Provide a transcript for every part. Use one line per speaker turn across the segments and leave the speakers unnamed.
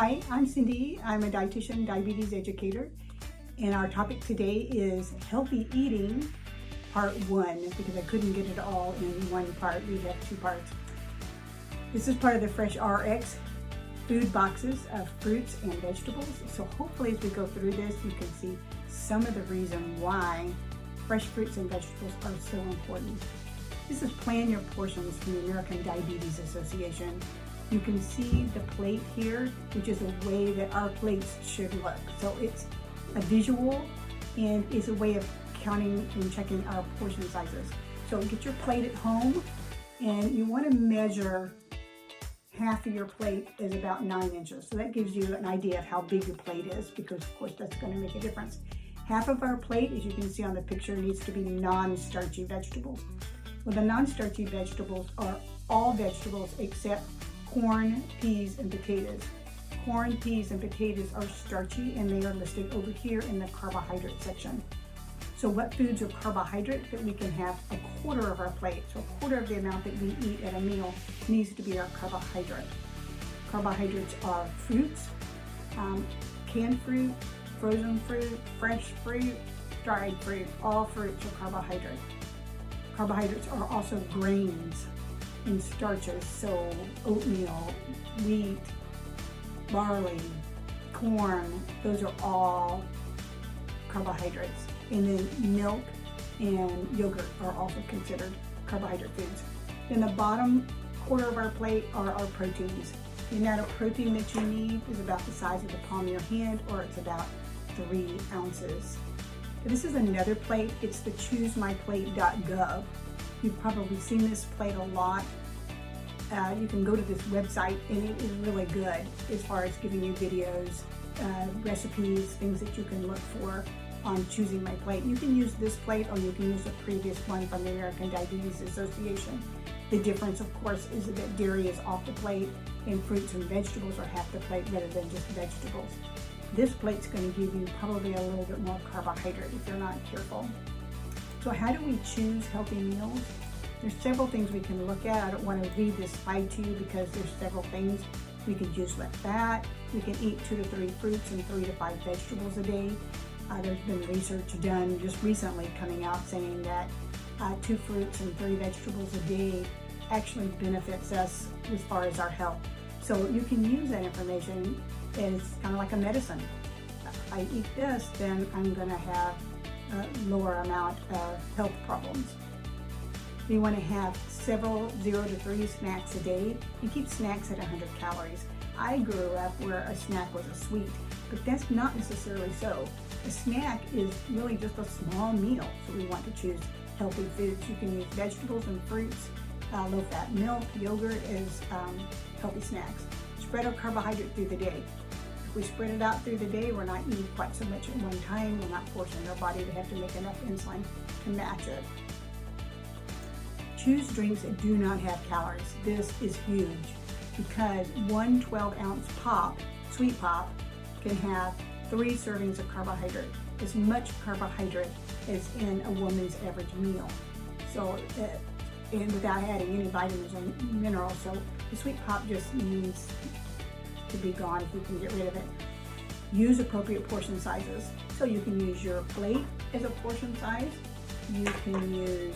Hi, I'm Cyndi. I'm a Dietitian Diabetes Educator, and our topic today is Healthy Eating Part 1, because I couldn't get it all in one part. We have two parts. This is part of the FreshRx food boxes of fruits and vegetables. So hopefully as we go through this, you can see some of the reason why fresh fruits and vegetables are so important. This is Plan Your Portions from the American Diabetes Association. You can see the plate here, which is a way that our plates should look. So it's a visual and is a way of counting and checking our portion sizes. So get your plate at home, and you want to measure half of your plate is about 9 inches. So that gives you an idea of how big your plate is, because of course that's going to make a difference. Half of our plate, as you can see on the picture, needs to be non-starchy vegetables. Well, the non-starchy vegetables are all vegetables except corn, peas, and potatoes. Corn, peas, and potatoes are starchy, and they are listed over here in the carbohydrate section. So what foods are carbohydrate that we can have a quarter of our plate? So a quarter of the amount that we eat at a meal needs to be our carbohydrate. Carbohydrates are fruits, canned fruit, frozen fruit, fresh fruit, dried fruit. All fruits are carbohydrate. Carbohydrates are also grains and starches, so oatmeal, wheat, barley, corn, those are all carbohydrates. And then milk and yogurt are also considered carbohydrate foods. Then the bottom quarter of our plate are our proteins. The amount of protein that you need is about the size of the palm of your hand, or it's about 3 ounces. This is another plate. It's the choosemyplate.gov. You've probably seen this plate a lot. You can go to this website, and it is really good as far as giving you videos, recipes, things that you can look for on choosing my plate. You can use this plate, or you can use a previous one from the American Diabetes Association. The difference, of course, is that dairy is off the plate and fruits and vegetables are half the plate rather than just vegetables. This plate's going to give you probably a little bit more carbohydrate if you're not careful. So how do we choose healthy meals? There's several things we can look at. I don't want to read this slide to you because there's several things. We can choose less fat. We can eat 2 to 3 fruits and 3 to 5 vegetables a day. There's been research done just recently coming out saying that 2 fruits and 3 vegetables a day actually benefits us as far as our health. So you can use that information as kind of like a medicine. If I eat this, then I'm going to have a lower amount of health problems. We want to have several 0 to 3 snacks a day and keep snacks at 100 calories. I grew up where a snack was a sweet, but that's not necessarily so. A snack is really just a small meal, so we want to choose healthy foods. You can use vegetables and fruits, low-fat milk, yogurt as healthy snacks. Spread our carbohydrate through the day. If we spread it out through the day, we're not eating quite so much at one time. We're not forcing our body to have to make enough insulin to match it. Choose drinks that do not have calories. This is huge because one 12-ounce pop, sweet pop, can have 3 servings of carbohydrate, as much carbohydrate as in a woman's average meal. So, and without adding any vitamins and minerals. So the sweet pop just needs to be gone if you can get rid of it. Use appropriate portion sizes. So you can use your plate as a portion size. You can use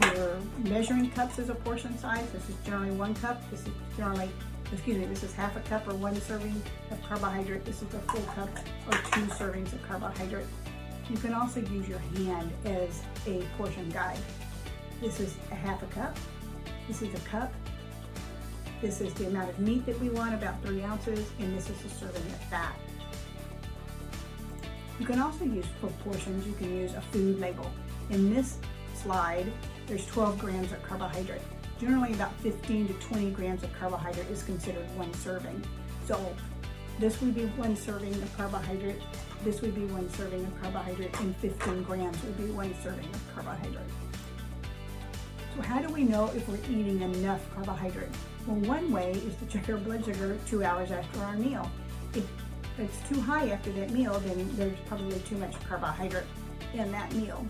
your measuring cups as a portion size. This is generally 1 cup. This is generally, this is half a cup or 1 serving of carbohydrate. This is a full cup or 2 servings of carbohydrate. You can also use your hand as a portion guide. This is a half a cup. This is a cup. This is the amount of meat that we want, about 3 ounces, and this is a serving of fat. You can also use, for portions, you can use a food label. In this slide, there's 12 grams of carbohydrate. Generally about 15 to 20 grams of carbohydrate is considered 1 serving. So this would be 1 serving of carbohydrate, this would be 1 serving of carbohydrate, and 15 grams would be 1 serving of carbohydrate. So how do we know if we're eating enough carbohydrate? Well, one way is to check our blood sugar 2 hours after our meal. If it's too high after that meal, then there's probably too much carbohydrate in that meal.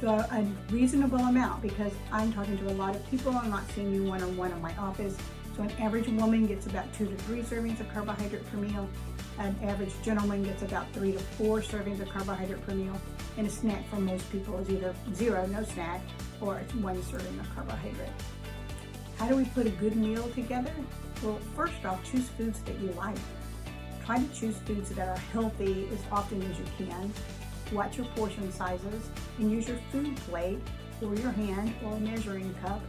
So a reasonable amount, because I'm talking to a lot of people, I'm not seeing you one-on-one in my office. So So an average woman gets about 2 to 3 servings of carbohydrate per meal. An average gentleman gets about 3 to 4 servings of carbohydrate per meal. And a snack for most people is either 0, no snack, or it's 1 serving of carbohydrate. How do we put a good meal together? Well, first off, choose foods that you like. Try to choose foods that are healthy as often as you can. Watch your portion sizes and use your food plate or your hand or a measuring cup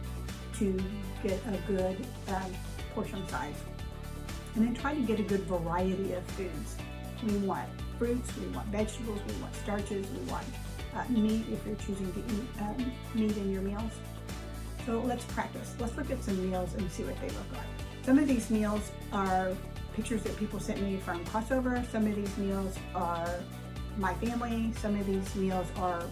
to get a good portion size. And then try to get a good variety of foods. We want fruits, we want vegetables, we want starches, we want meat if you're choosing to eat meat in your meals. So let's practice. Let's look at some meals and see what they look like. Some of these meals are pictures that people sent me from Crossover. Some of these meals are my family. Some of these meals are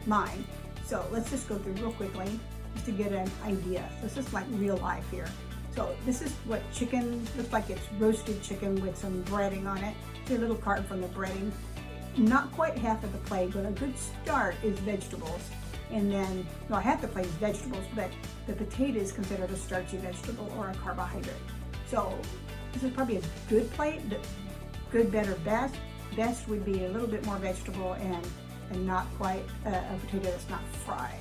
mine. So let's just go through real quickly just to get an idea. This is like real life here. So this is what chicken looks like. It's roasted chicken with some breading on it. See a little card from the breading. Not quite half of the plate, but a good start is vegetables. And then, well, half the plate is vegetables, but the potato is considered a starchy vegetable or a carbohydrate. So this is probably a good plate, but good, better, best. Best would be a little bit more vegetable and not quite a potato that's not fried.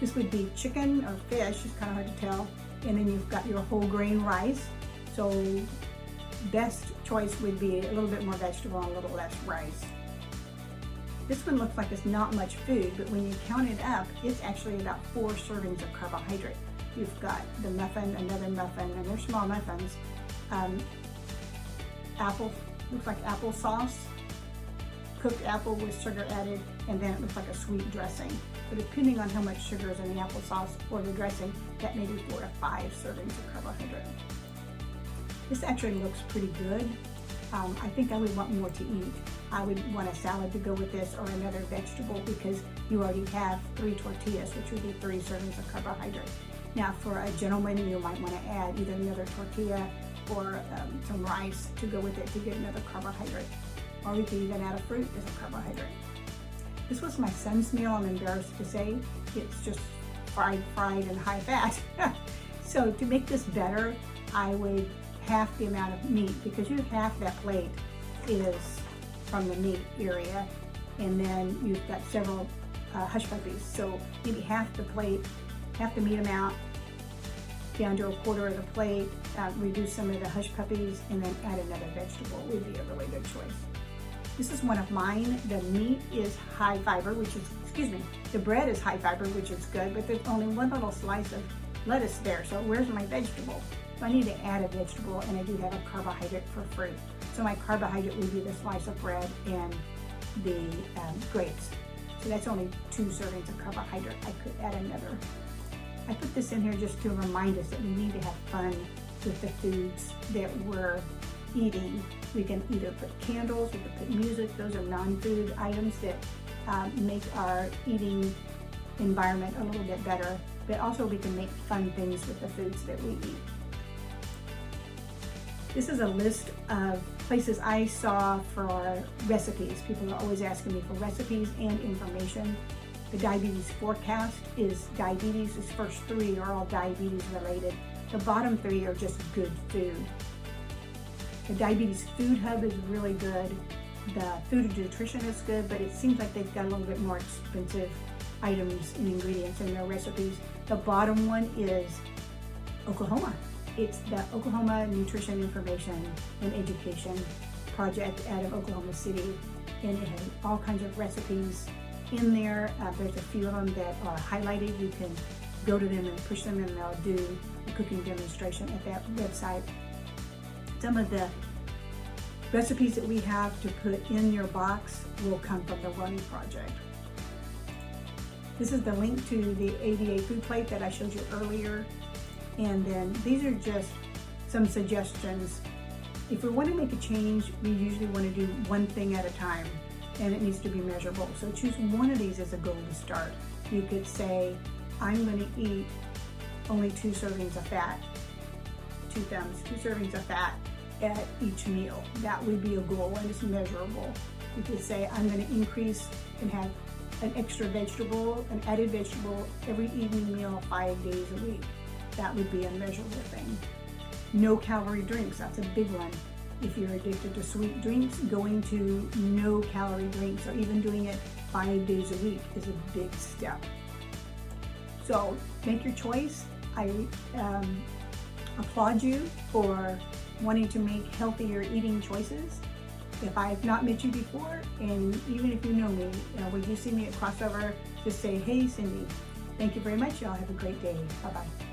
This would be chicken or fish, it's kind of hard to tell. And then you've got your whole grain rice. So best choice would be a little bit more vegetable and a little less rice. This one looks like it's not much food, but when you count it up, it's actually about 4 servings of carbohydrate. You've got the muffin, another muffin, and they're small muffins. Apple, looks like applesauce, cooked apple with sugar added, and then it looks like a sweet dressing. But depending on how much sugar is in the applesauce or the dressing, that may be 4 to 5 servings of carbohydrate. This actually looks pretty good. I think I would want more to eat. I would want a salad to go with this or another vegetable because you already have 3 tortillas, which would be 3 servings of carbohydrate. Now for a gentleman, you might want to add either another tortilla or some rice to go with it to get another carbohydrate. Or we could even add a fruit as a carbohydrate. This was my son's meal, I'm embarrassed to say. It's just fried and high fat. So to make this better, I would half the amount of meat because half that plate is from the meat area, and then you've got several hush puppies. So maybe half the plate, half the meat amount, down to a quarter of the plate, reduce some of the hush puppies, and then add another vegetable would be a really good choice. This is one of mine. The meat is high fiber, the bread is high fiber, which is good, but there's only one little slice of lettuce there. So where's my vegetable? So I need to add a vegetable, and I do have a carbohydrate for fruit. So my carbohydrate would be the slice of bread and the grapes. So that's only 2 servings of carbohydrate. I could add another. I put this in here just to remind us that we need to have fun with the foods that we're eating. We can either put candles, we can put music. Those are non-food items that make our eating environment a little bit better, but also we can make fun things with the foods that we eat. This is a list of places I saw for recipes. People are always asking me for recipes and information. The diabetes forecast is diabetes. These first 3 are all diabetes related. The bottom 3 are just good food. The diabetes food hub is really good. The food and nutrition is good, but it seems like they've got a little bit more expensive items and ingredients in their recipes. The bottom one is Oklahoma. It's the Oklahoma Nutrition Information and Education Project out of Oklahoma City, and it has all kinds of recipes in there. There's a few of them that are highlighted. You can go to them and push them, and they'll do a cooking demonstration at that website. Some of the recipes that we have to put in your box will come from the Running Project. This is the link to the ADA food plate that I showed you earlier. And then these are just some suggestions. If we want to make a change, we usually want to do one thing at a time, and it needs to be measurable. So choose one of these as a goal to start. You could say, I'm going to eat only 2 servings of fat, 2 servings of fat at each meal. That would be a goal, and it's measurable. You could say, I'm going to increase and have an extra vegetable, an added vegetable every evening meal 5 days a week. That would be a measurable thing. No calorie drinks, that's a big one. If you're addicted to sweet drinks, going to no calorie drinks or even doing it 5 days a week is a big step. So make your choice. I applaud you for wanting to make healthier eating choices. If I've not met you before, and even if you know me, when you see me at Crossover, just say, hey Cyndi. Thank you very much. Y'all have a great day. Bye-bye.